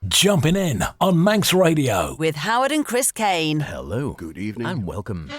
Jumpin In on Manx Radio. With Howard and Chris Kane. Hello. Good evening. And welcome.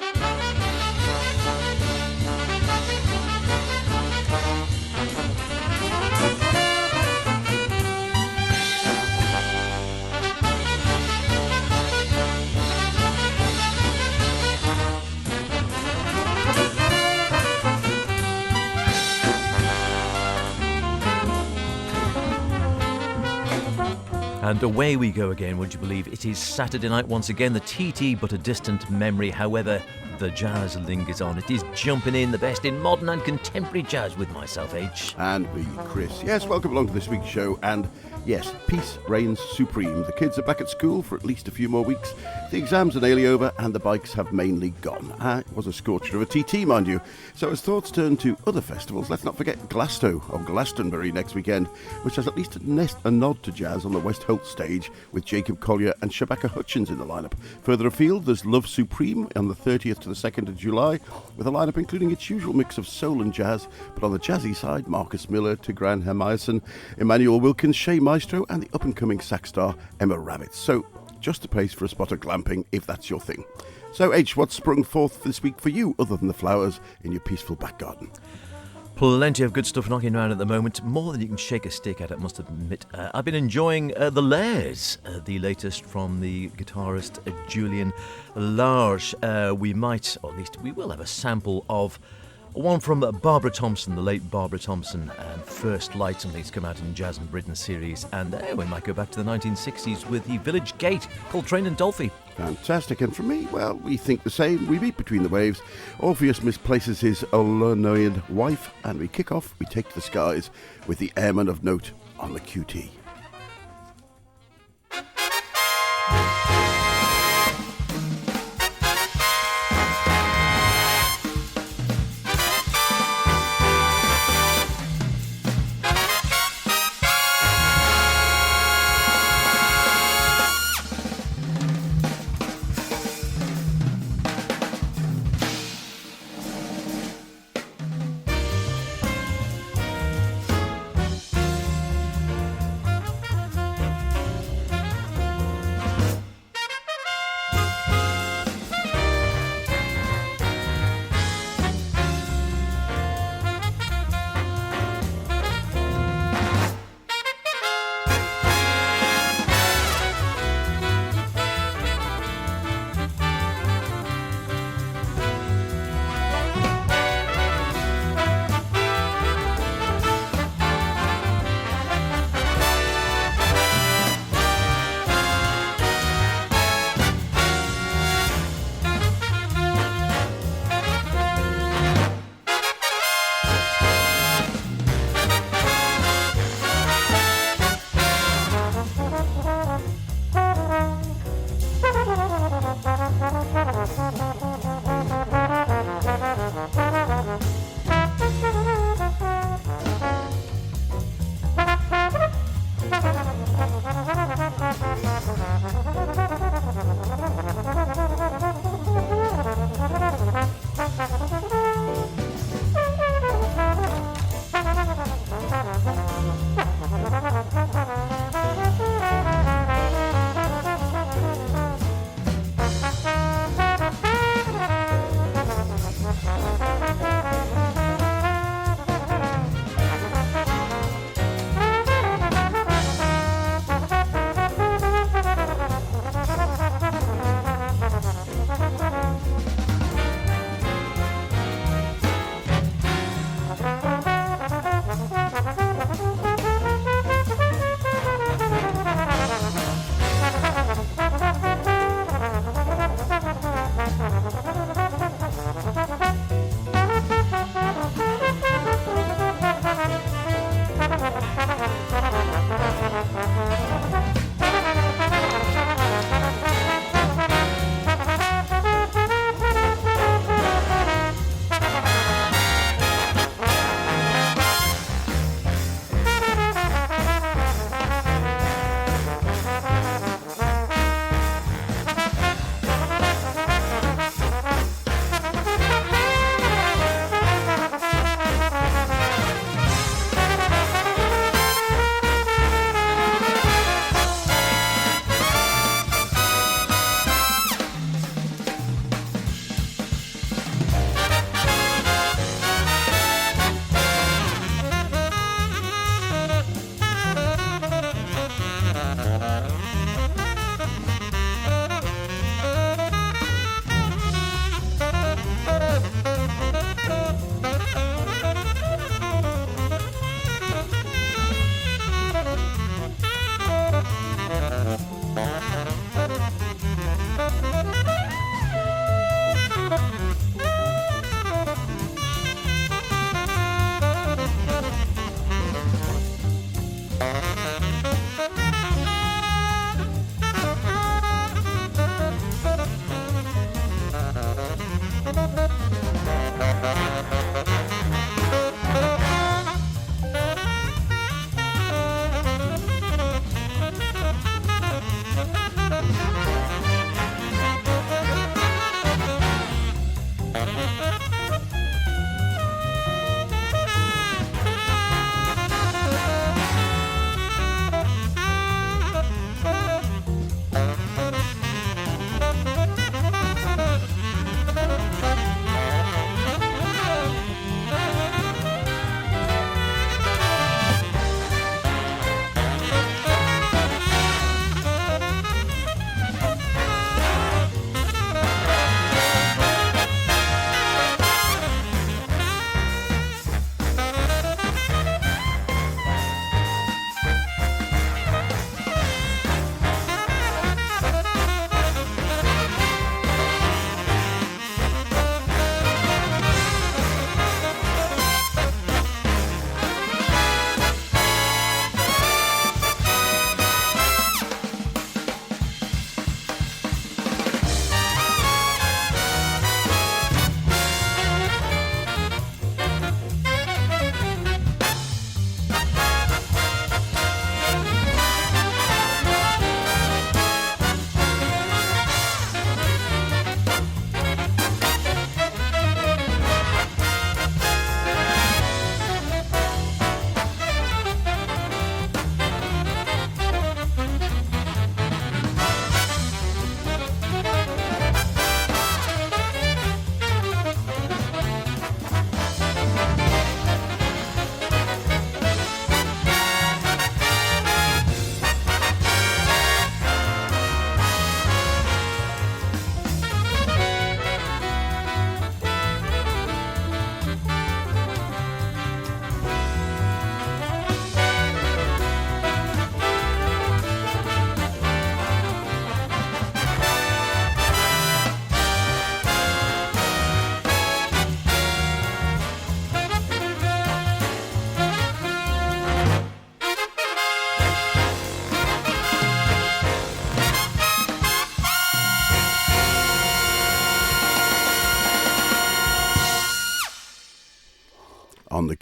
And away we go again, would you believe? It is Saturday night once again, the TT but a distant memory. However, the jazz lingers on. It is Jumpin' In, the best in modern and contemporary jazz with myself, H. And me, Chris. Yes, welcome along to this week's show. And yes, peace reigns supreme. The kids are back at school for at least a few more weeks. The exams are nearly over and the bikes have mainly gone. It was a scorcher of a TT, mind you. So as thoughts turn to other festivals, let's not forget Glasgow or Glastonbury next weekend, which has at least a nod to jazz on the West Holt stage with Jacob Collier and Shabaka Hutchins in the lineup. Further afield, there's Love Supreme on the 30th to the 2nd of July, with a lineup including its usual mix of soul and jazz, but on the jazzy side, Marcus Miller, Tigran Hemayason, Emmanuel Wilkins, Shea Maestro, and the up-and-coming sax star Emma Rabbit. So, just a place for a spot of glamping, if that's your thing. So, H, what's sprung forth this week for you, other than the flowers in your peaceful back garden? Plenty of good stuff knocking around at the moment, more than you can shake a stick at, I must admit. I've been enjoying The Layers, the latest from the guitarist Julian Lage. We might, or at least we will have a sample of one from Barbara Thompson, the late Barbara Thompson, and First Light, something that's come out in the Jazz and Britain series. And we might go back to the 1960s with the Village Gate, Coltrane and Dolphy. Fantastic. And from me, well, we think the same. We meet between the waves. Orpheus misplaces his Olanoid wife, and we kick off, we take to the skies with the airmen of note on the QT.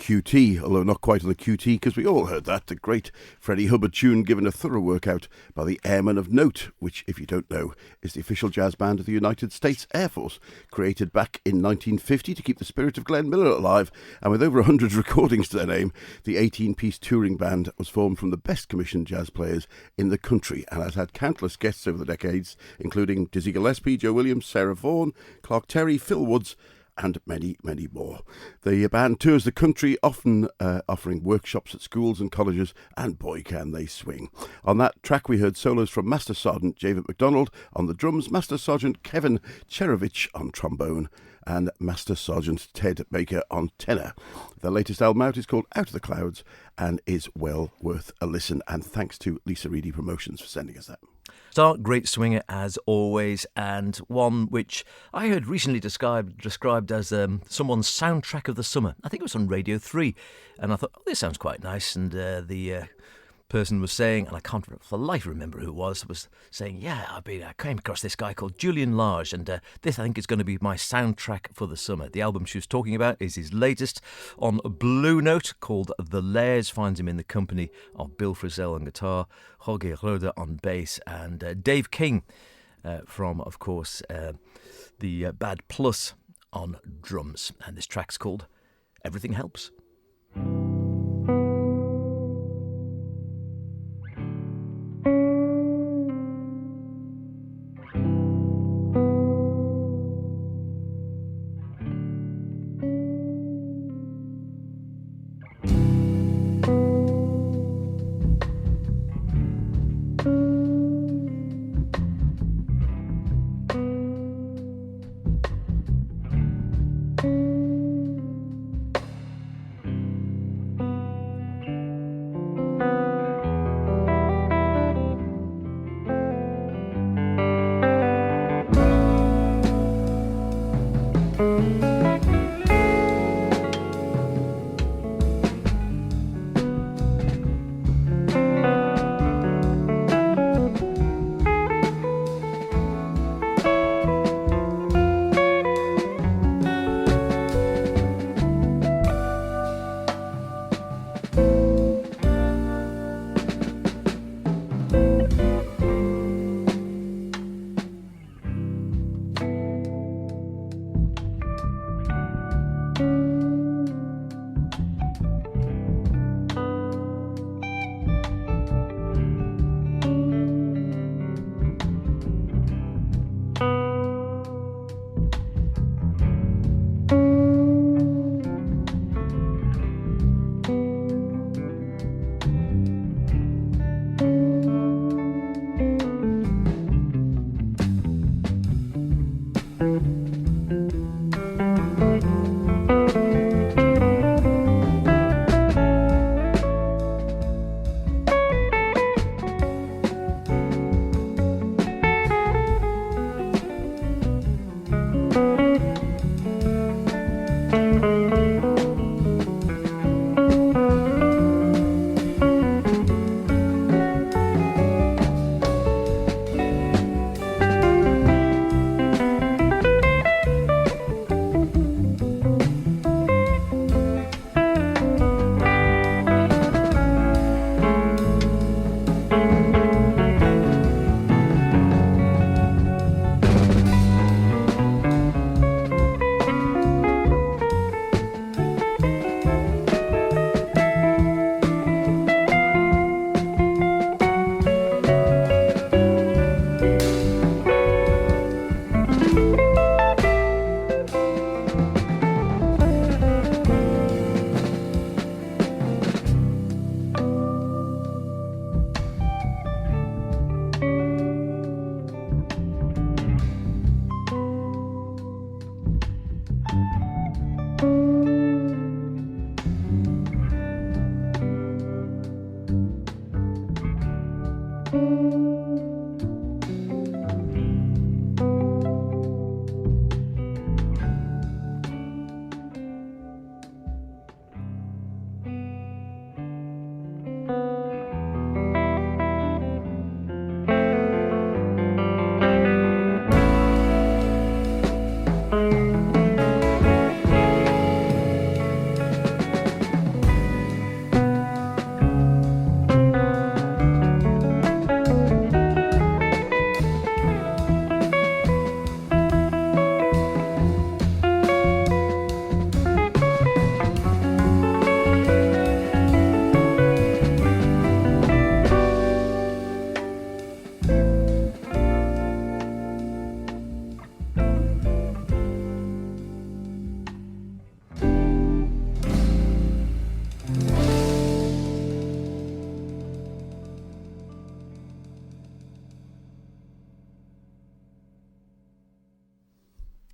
QT, although not quite on the QT, because we all heard that, the great Freddie Hubbard tune given a thorough workout by the Airmen of Note, which, if you don't know, is the official jazz band of the United States Air Force, created back in 1950 to keep the spirit of Glenn Miller alive, and with over 100 recordings to their name, the 18-piece touring band was formed from the best commissioned jazz players in the country, and has had countless guests over the decades, including Dizzy Gillespie, Joe Williams, Sarah Vaughan, Clark Terry, Phil Woods, and many, many more. The band tours the country, often offering workshops at schools and colleges, and boy can they swing. On that track we heard solos from Master Sergeant David McDonald on the drums, Master Sergeant Kevin Cherovich on trombone, and Master Sergeant Ted Baker on tenor. Their latest album out is called Out of the Clouds and is well worth a listen, and thanks to Lisa Reedy Promotions for sending us that. Stark, great swinger as always, and one which I heard recently described as someone's soundtrack of the summer. I think it was on Radio 3, and I thought, oh, this sounds quite nice, and the person was saying, and I can't for the life remember who it was saying, yeah, I came across this guy called Julian Lage, and this I think is going to be my soundtrack for the summer. The album she was talking about is his latest on Blue Note, called The Layers. Finds him in the company of Bill Frisell on guitar, Jorge Roda on bass, and Dave King from, of course, the Bad Plus on drums. And this track's called Everything Helps.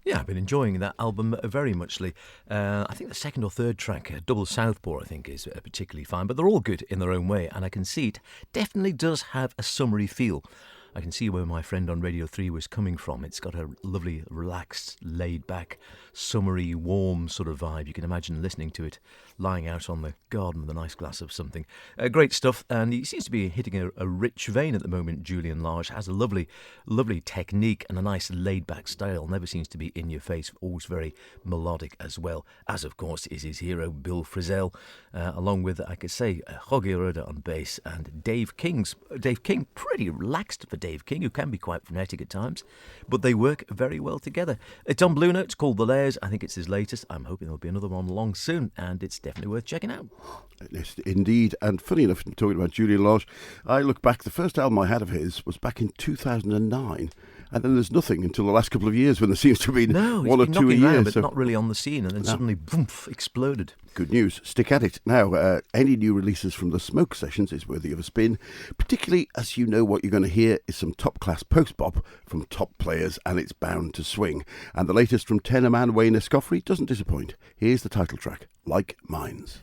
Yeah, I've been enjoying that album very muchly. I think the second or third track, Double Southpaw, I think is particularly fine, but they're all good in their own way, and I can see it definitely does have a summery feel. I can see where my friend on Radio 3 was coming from. It's got a lovely, relaxed, laid-back, summery, warm sort of vibe. You can imagine listening to it lying out on the garden with a nice glass of something. Great stuff, and he seems to be hitting a rich vein at the moment, Julian Lage. Has a lovely, lovely technique and a nice laid-back style. Never seems to be in your face, always very melodic as well, as of course is his hero, Bill Frisell, along with, I could say, Jorge Roda on bass, and Dave King, pretty relaxed for Dave King, who can be quite frenetic at times, but they work very well together. It's on Blue Note, it's called The Layers. I think it's his latest. I'm hoping there'll be another one along soon, and it's definitely worth checking out. Yes, indeed. And funny enough, talking about Julian Lage, I look back, the first album I had of his was back in 2009. And then there's nothing until the last couple of years when there seems to be one or two a year. But not really on the scene, and then suddenly, boom, exploded. Good news. Stick at it. Now, any new releases from the Smoke Sessions is worthy of a spin, particularly as you know what you're going to hear is some top-class post-bop from top players, and it's bound to swing. And the latest from tenor man Wayne Escoffery doesn't disappoint. Here's the title track, Like Mines.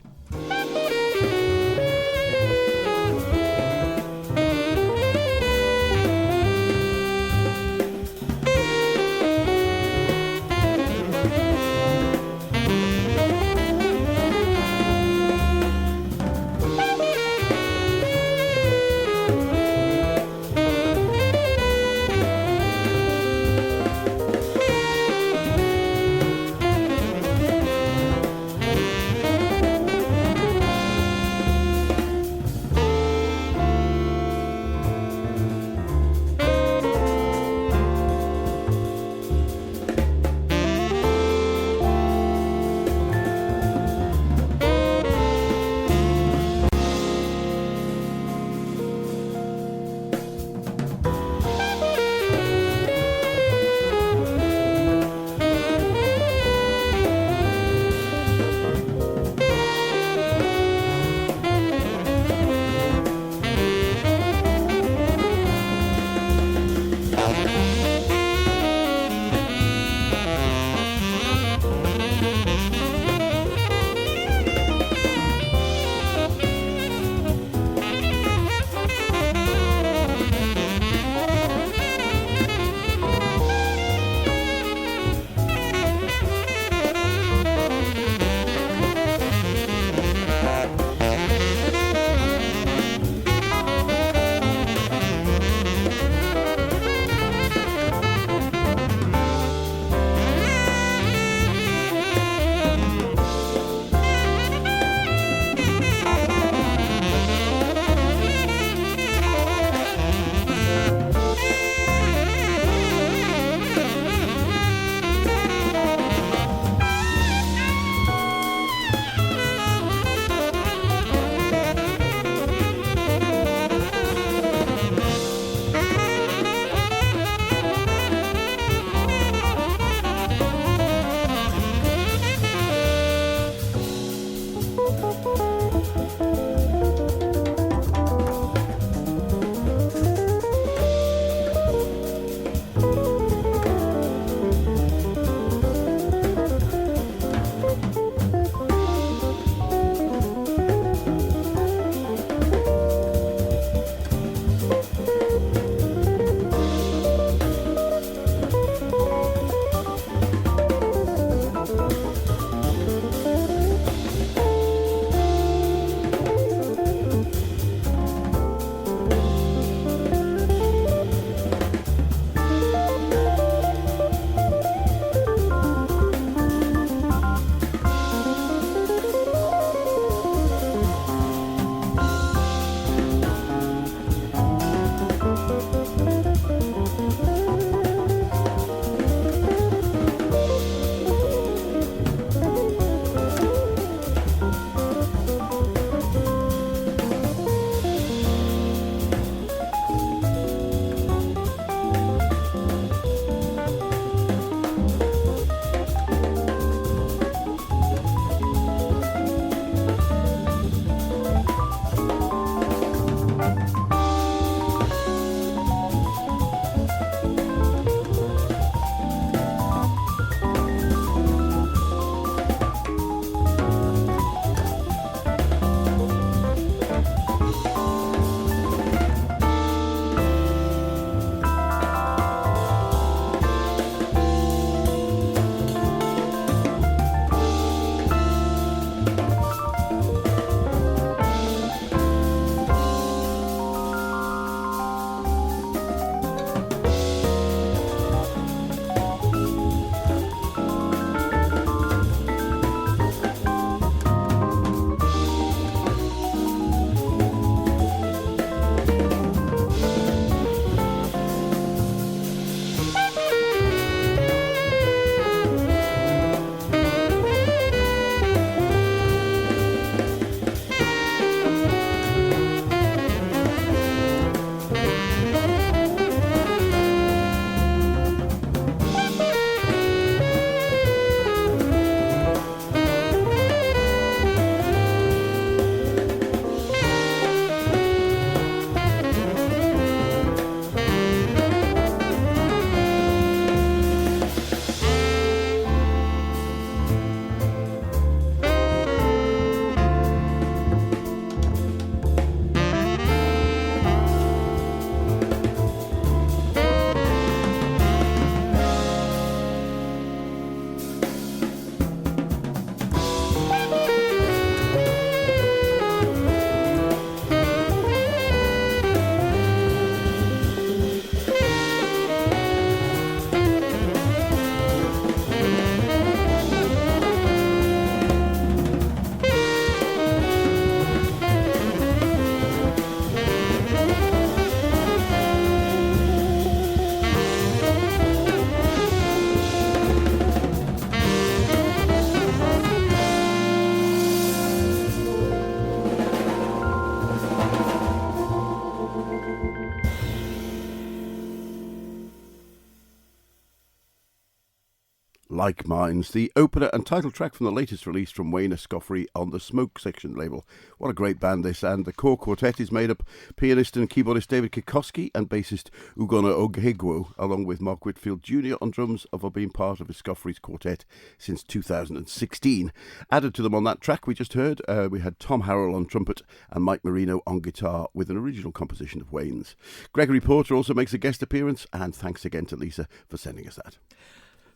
Like Minds, the opener and title track from the latest release from Wayne Escoffrey on the Smoke Section label. What a great band this, and the core quartet is made up pianist and keyboardist David Kikoski and bassist Ugonna Ogegwo, along with Mark Whitfield Jr. on drums, have been part of Escoffrey's quartet since 2016. Added to them on that track we just heard, we had Tom Harrell on trumpet and Mike Marino on guitar with an original composition of Wayne's. Gregory Porter also makes a guest appearance, and thanks again to Lisa for sending us that.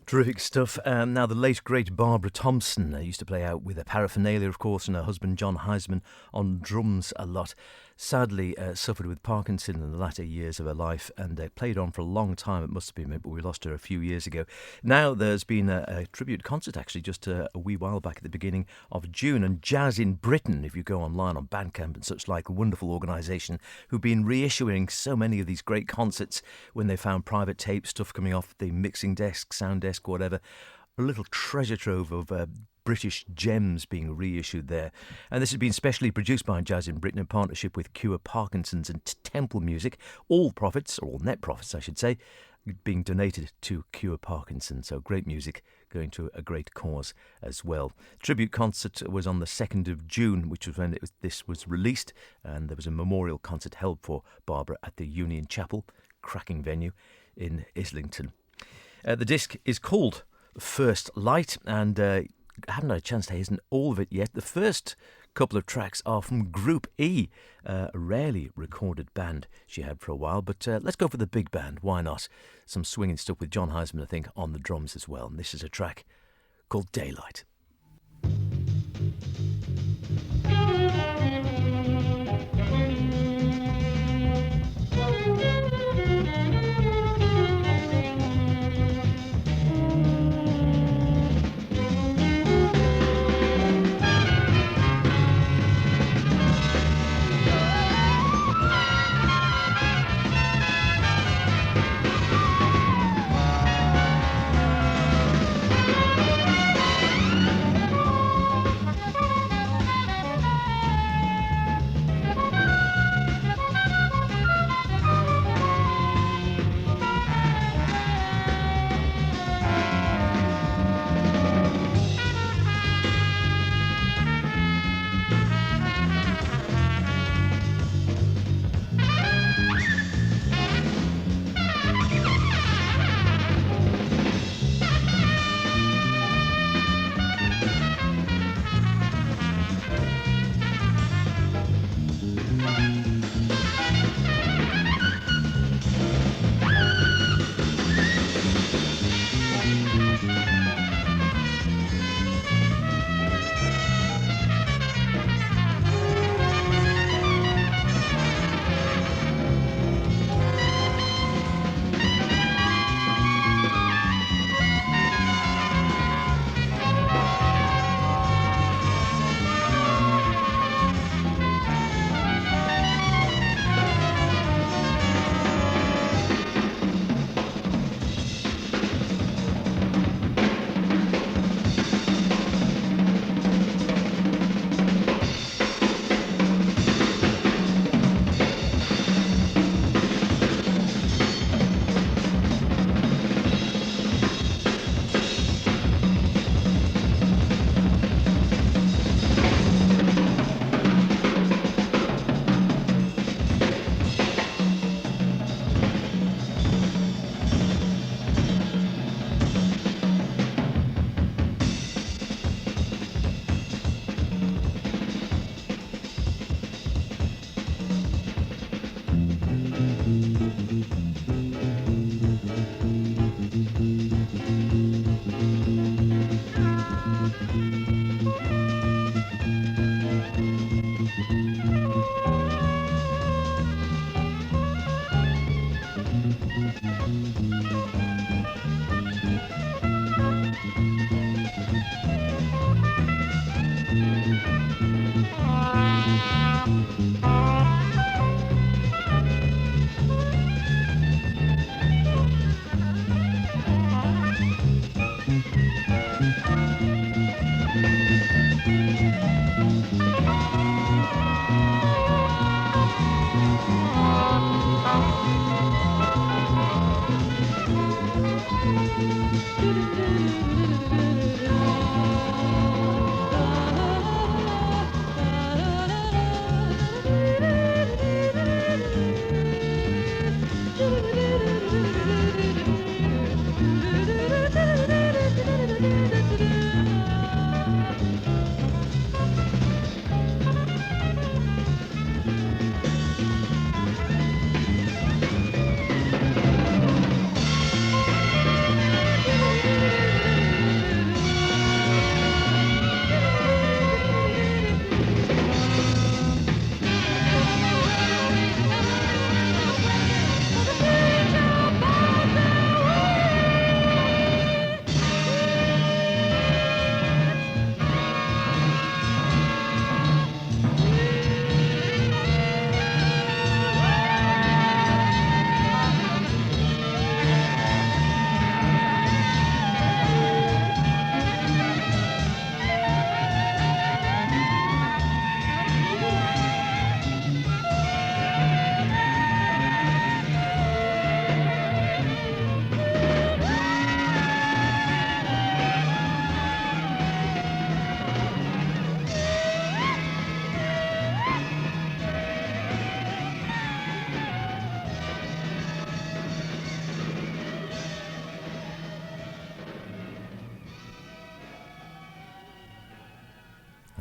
Terrific stuff. Now, the late, great Barbara Thompson used to play out with a paraphernalia, of course, and her husband John Heisman on drums a lot. Sadly, suffered with Parkinson in the latter years of her life, and played on for a long time. It must have been, but we lost her a few years ago. Now, there's been a tribute concert, actually, just a wee while back at the beginning of June. And Jazz in Britain, if you go online on Bandcamp and such like, a wonderful organisation who've been reissuing so many of these great concerts when they found private tape stuff coming off the mixing desk, sound desk, whatever. A little treasure trove of British gems being reissued there. And this has been specially produced by Jazz in Britain in partnership with Cure Parkinson's and Temple Music. All profits, or all net profits I should say, being donated to Cure Parkinson. So great music going to a great cause as well. Tribute concert was on the 2nd of June, which was when this was released, and there was a memorial concert held for Barbara at the Union Chapel, cracking venue in Islington. The disc is called First Light, and I haven't had a chance to listen all of it yet. The first couple of tracks are from Group E, a rarely recorded band she had for a while, but let's go for the big band, why not? Some swinging stuff with John Heisman, I think, on the drums as well. And this is a track called Daylight.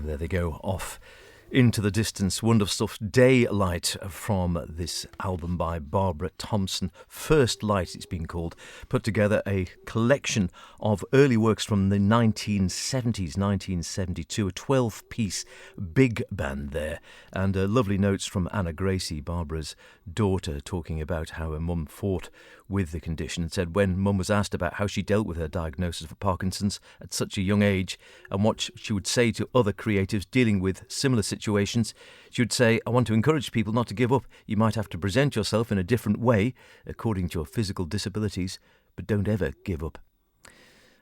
There they go, off into the distance. Wonderful stuff. Daylight from this album by Barbara Thompson. First Light, it's been called. Put together a collection of early works from the 1970s, 1972. A 12-piece big band there. And lovely notes from Anna Gracie, Barbara's daughter, talking about how her mum fought with the condition, and said when mum was asked about how she dealt with her diagnosis of Parkinson's at such a young age and what she would say to other creatives dealing with similar situations, she would say, I want to encourage people not to give up. You might have to present yourself in a different way according to your physical disabilities, but don't ever give up.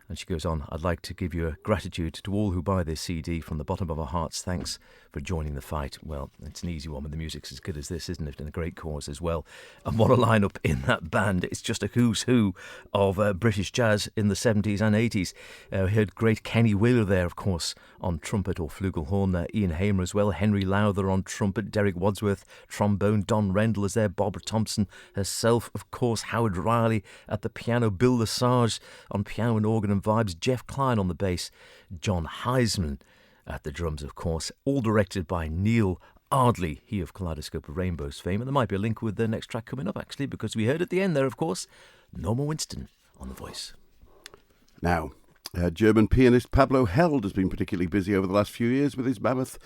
And she goes on, I'd like to give you a gratitude to all who buy this CD from the bottom of our hearts. Thanks for joining the fight. Well, it's an easy one when the music's as good as this, isn't it? And a great cause as well. And what a lineup in that band. It's just a who's who of British jazz in the 70s and 80s. We heard great Kenny Wheeler there, of course, on trumpet or flugelhorn. Ian Hamer as well. Henry Lowther on trumpet. Derek Wadsworth, trombone. Don Rendell is there. Barbara Thompson herself, of course. Howard Riley at the piano. Bill Lesage on piano and organ and vibes. Jeff Klein on the bass. John Heisman at the drums, of course. All directed by Neil Ardley, he of Kaleidoscope of Rainbows fame. And there might be a link with the next track coming up, actually, because we heard at the end there, of course, Norma Winston on the voice. Now, German pianist Pablo Held has been particularly busy over the last few years with his mammoth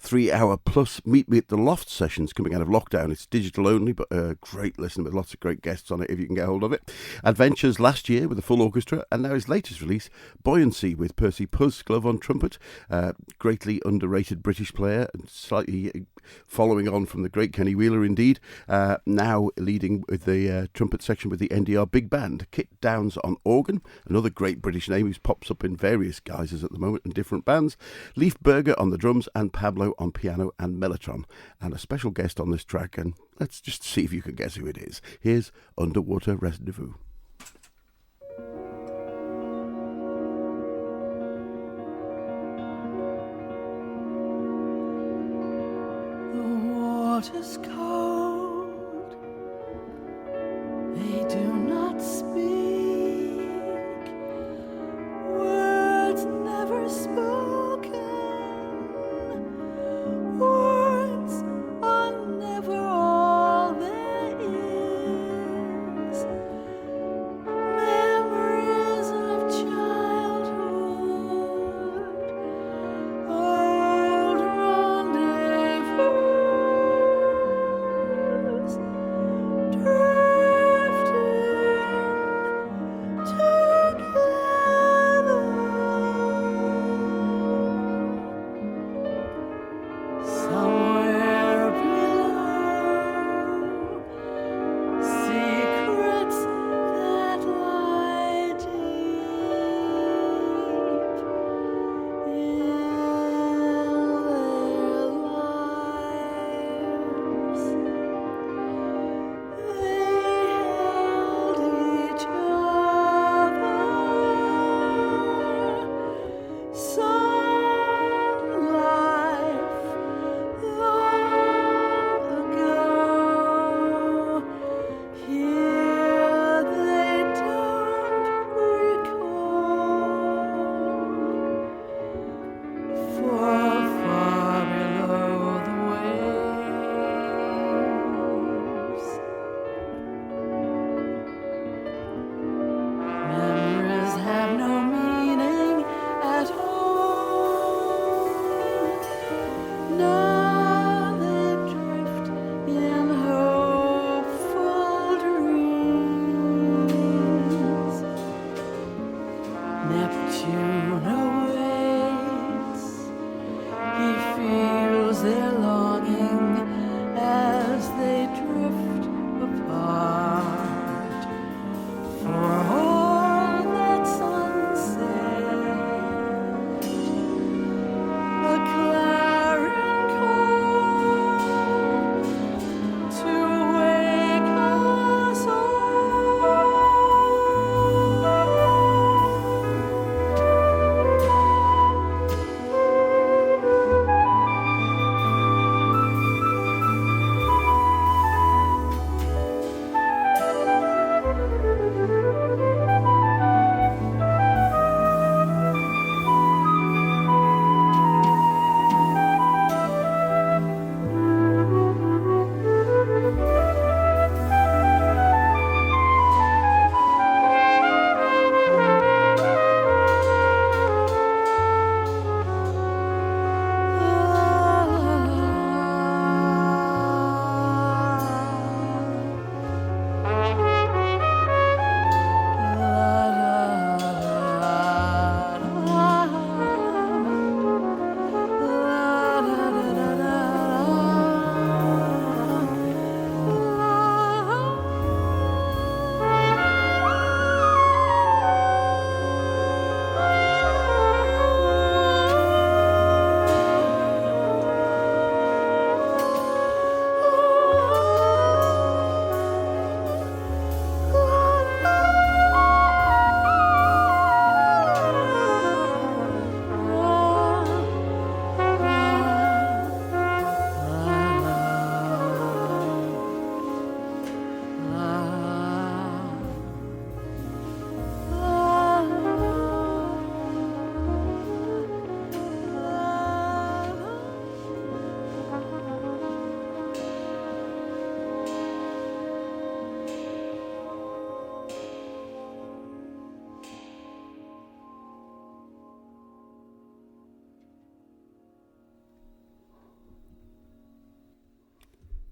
3-hour plus Meet Me at the Loft sessions coming out of lockdown. It's digital only, but a great listen with lots of great guests on it if you can get hold of it. Adventures last year with a full orchestra, and now his latest release, Buoyancy, with Percy Puzzglove on trumpet. Greatly underrated British player, and slightly following on from the great Kenny Wheeler indeed. Now leading with the trumpet section with the NDR Big Band. Kit Downs on organ, another great British name who pops up in various guises at the moment in different bands. Leif Berger on the drums, and Pablo on piano and mellotron. And a special guest on this track, and let's just see if you can guess who it is. Here's Underwater Rendezvous. The water's cold, they do not speak, words never spoken, words are never all there is.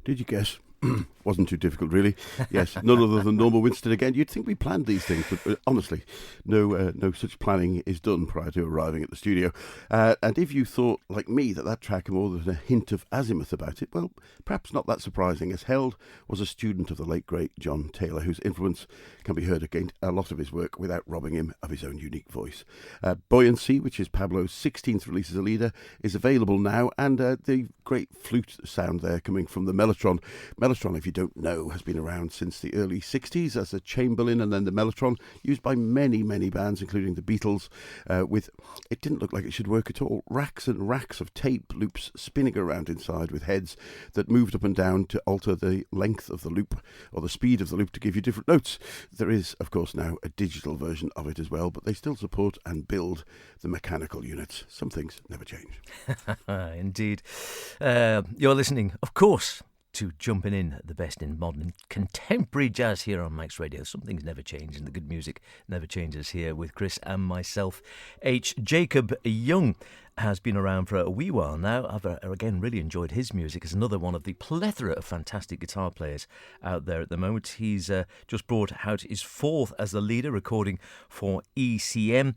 Did you guess? Wasn't too difficult, really. Yes, none other than Norma Winstead again. You'd think we planned these things, but honestly, no such planning is done prior to arriving at the studio. And if you thought, like me, that track had more than a hint of azimuth about it, well, perhaps not that surprising, as Held was a student of the late, great John Taylor, whose influence can be heard against a lot of his work without robbing him of his own unique voice. Buoyancy, which is Pablo's 16th release as a leader, is available now, and the great flute sound there coming from the mellotron. Mellotron, if you don't know, has been around since the early 60s as a Chamberlin and then the mellotron, used by many, many bands, including the Beatles, with, it didn't look like it should work at all, racks and racks of tape loops spinning around inside with heads that moved up and down to alter the length of the loop or the speed of the loop to give you different notes. There is, of course, now a digital version of it as well, but they still support and build the mechanical units. Some things never change. Indeed. You're listening, of course, to Jumpin' In, the best in modern contemporary jazz here on Max Radio. Some things never change, and the good music never changes here with Chris and myself. H. Jacob Young has been around for a wee while now. I've again really enjoyed his music. He's another one of the plethora of fantastic guitar players out there at the moment. He's just brought out his fourth as the leader, recording for ECM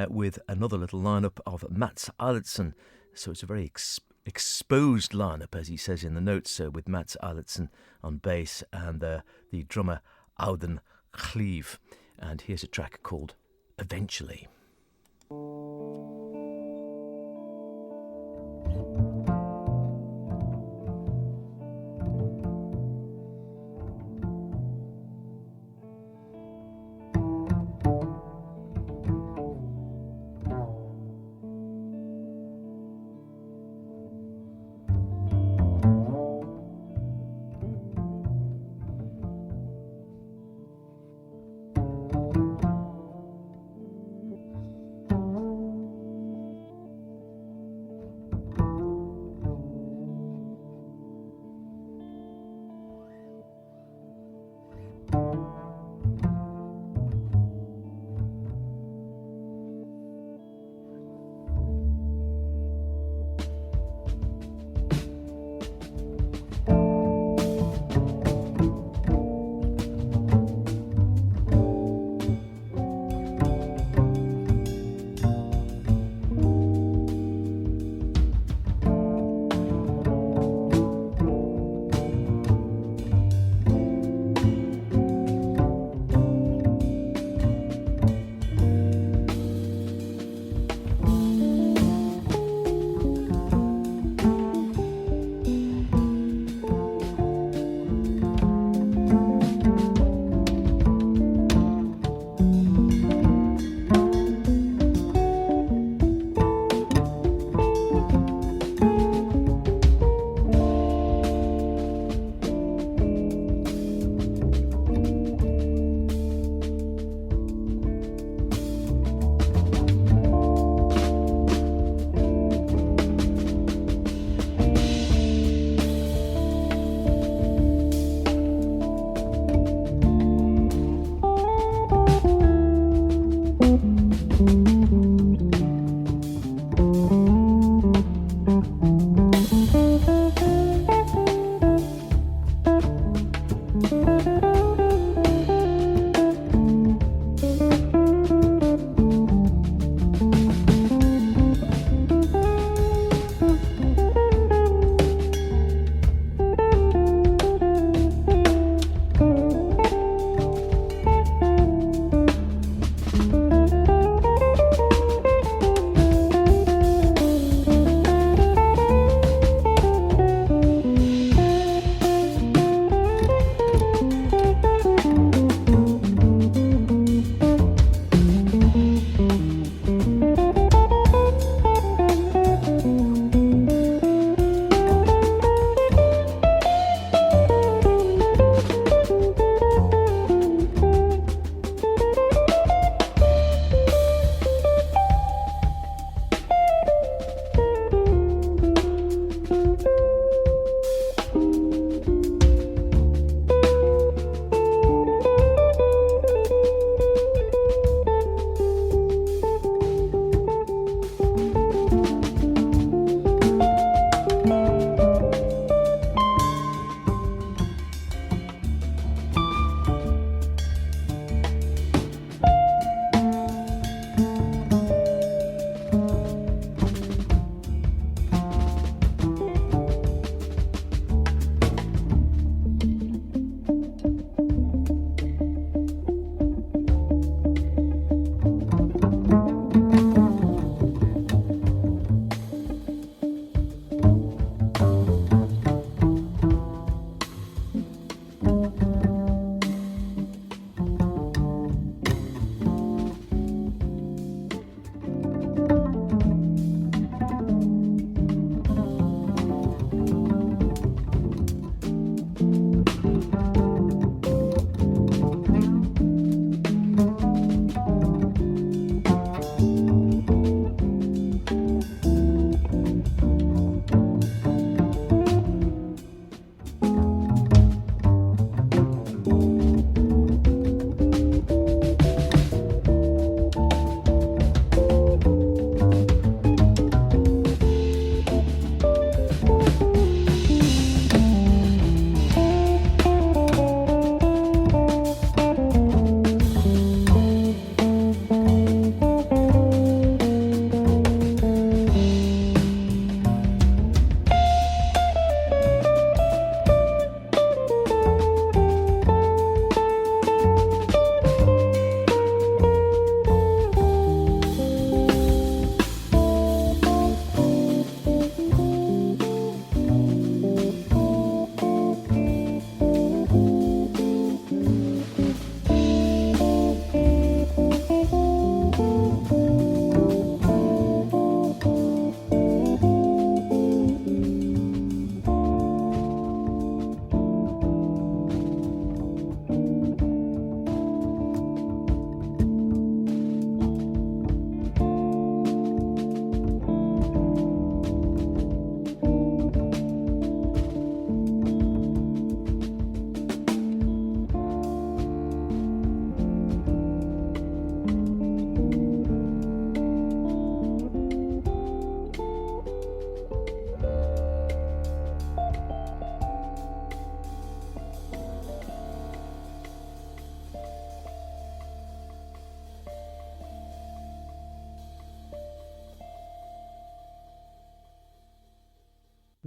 with another little lineup of Mats Eilertsen. So it's a very exposed lineup, as he says in the notes, with Mats Eilertsen on bass and the drummer Auden Cleave. And here's a track called Eventually.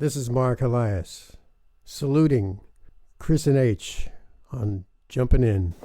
This is Mark Elias, saluting Chris and H on Jumpin' In.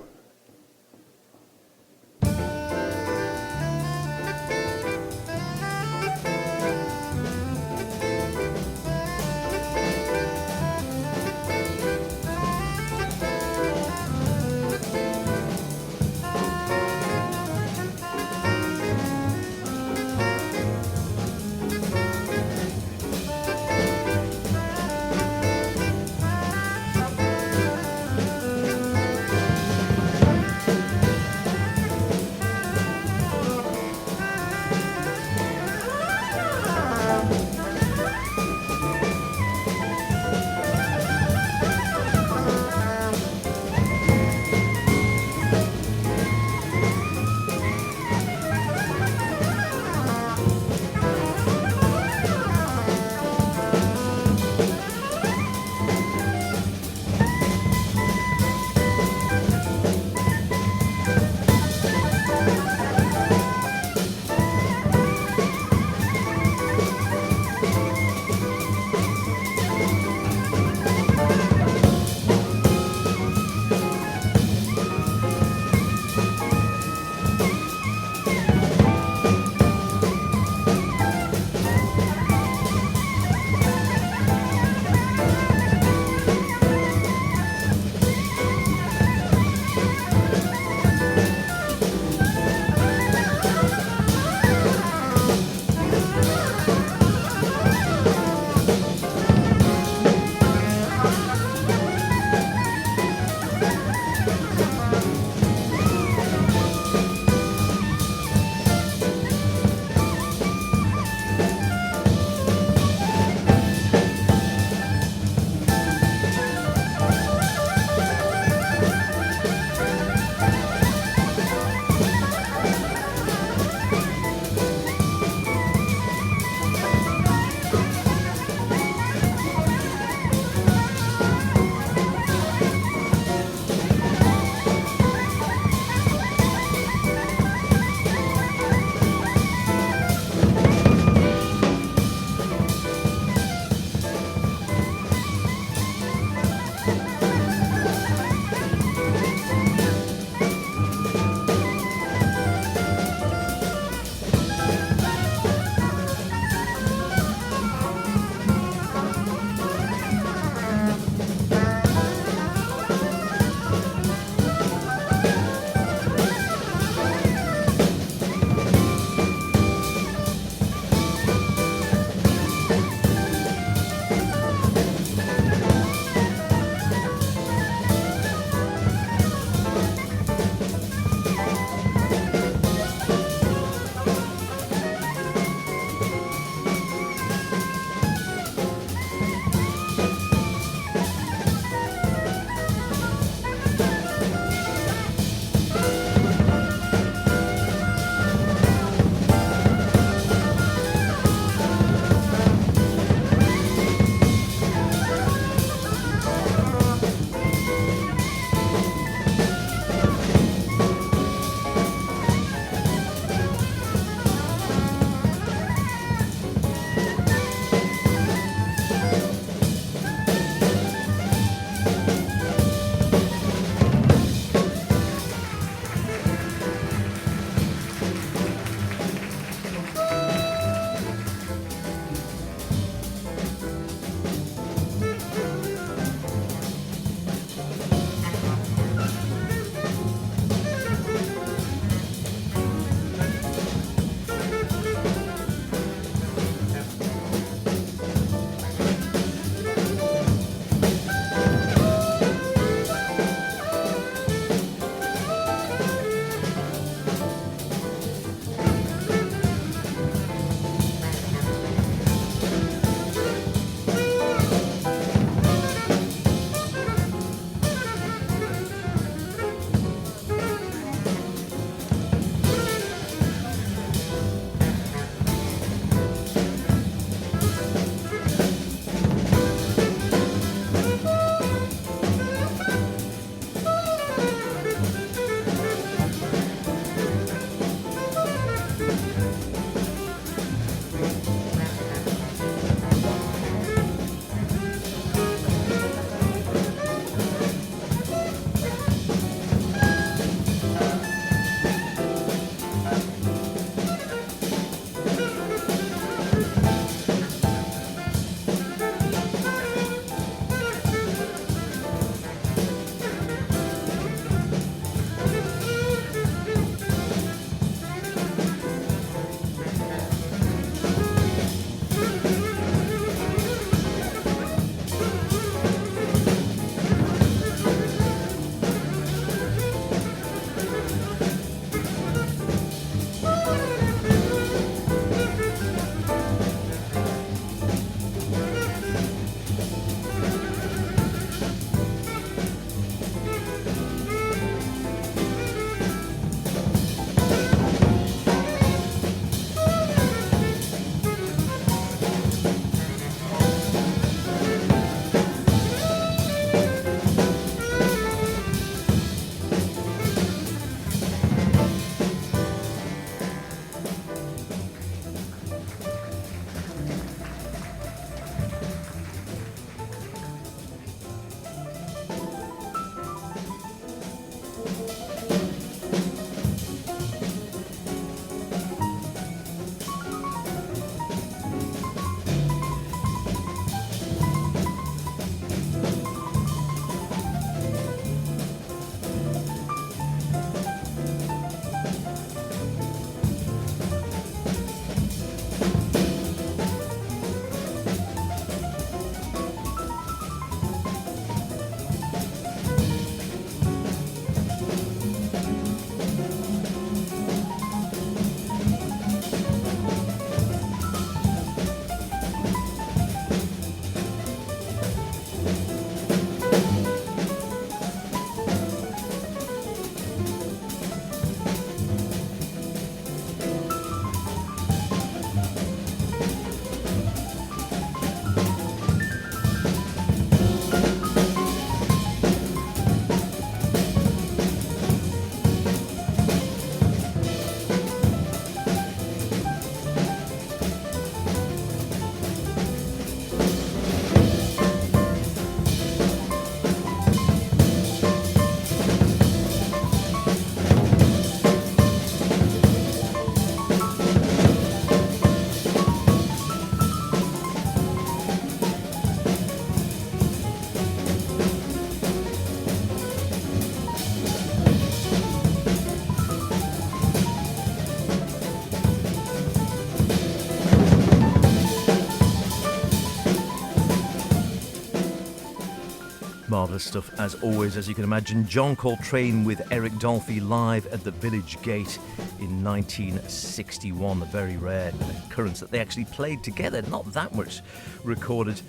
marvellous stuff as always, as you can imagine. John Coltrane with Eric Dolphy live at the Village Gate in 1961. A very rare occurrence that they actually played together. Not that much recorded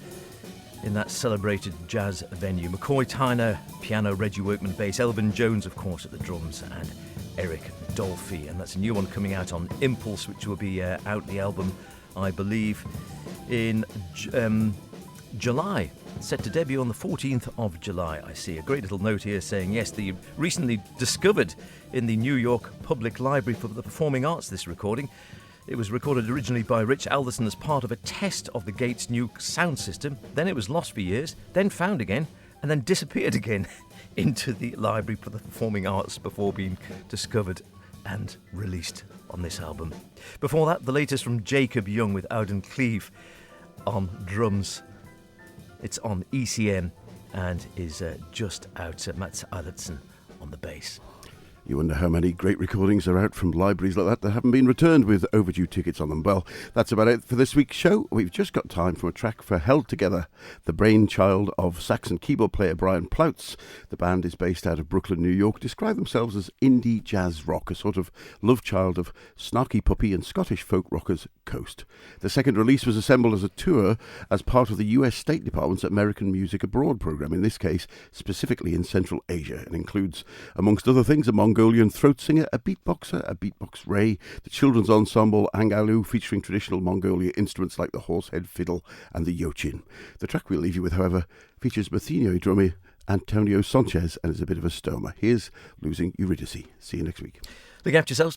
in that celebrated jazz venue. McCoy Tyner, piano, Reggie Workman bass, Elvin Jones, of course, at the drums, and Eric Dolphy. And that's a new one coming out on Impulse, which will be out the album, I believe, in July. Set to debut on the 14th of July. I see a great little note here saying, yes, the recently discovered in the New York Public Library for the Performing Arts, this recording. It was recorded originally by Rich Alderson as part of a test of the Gates' new sound system. Then it was lost for years, then found again, and then disappeared again into the Library for the Performing Arts before being discovered and released on this album. Before that, the latest from Jacob Young with Auden Cleve on drums. It's on ECM and is just out. Mats Eilertsen on the bass. You wonder how many great recordings are out from libraries like that haven't been returned with overdue tickets on them. Well, that's about it for this week's show. We've just got time for a track for Held Together, the brainchild of Saxon keyboard player Brian Ploutz. The band is based out of Brooklyn, New York, describe themselves as indie jazz rock, a sort of love child of Snarky Puppy and Scottish folk rockers Coast. The second release was assembled as a tour as part of the US State Department's American Music Abroad program, in this case specifically in Central Asia, and includes, amongst other things, a Mongolian throat singer, a beatboxer, a beatbox ray, the children's ensemble Angalu, featuring traditional Mongolia instruments like the horsehead fiddle and the yochin. The track we'll leave you with, however, features Mathino drummer Antonio Sanchez and is a bit of a stoner. Here's Losing Eurydice. See you next week. Look after yourselves.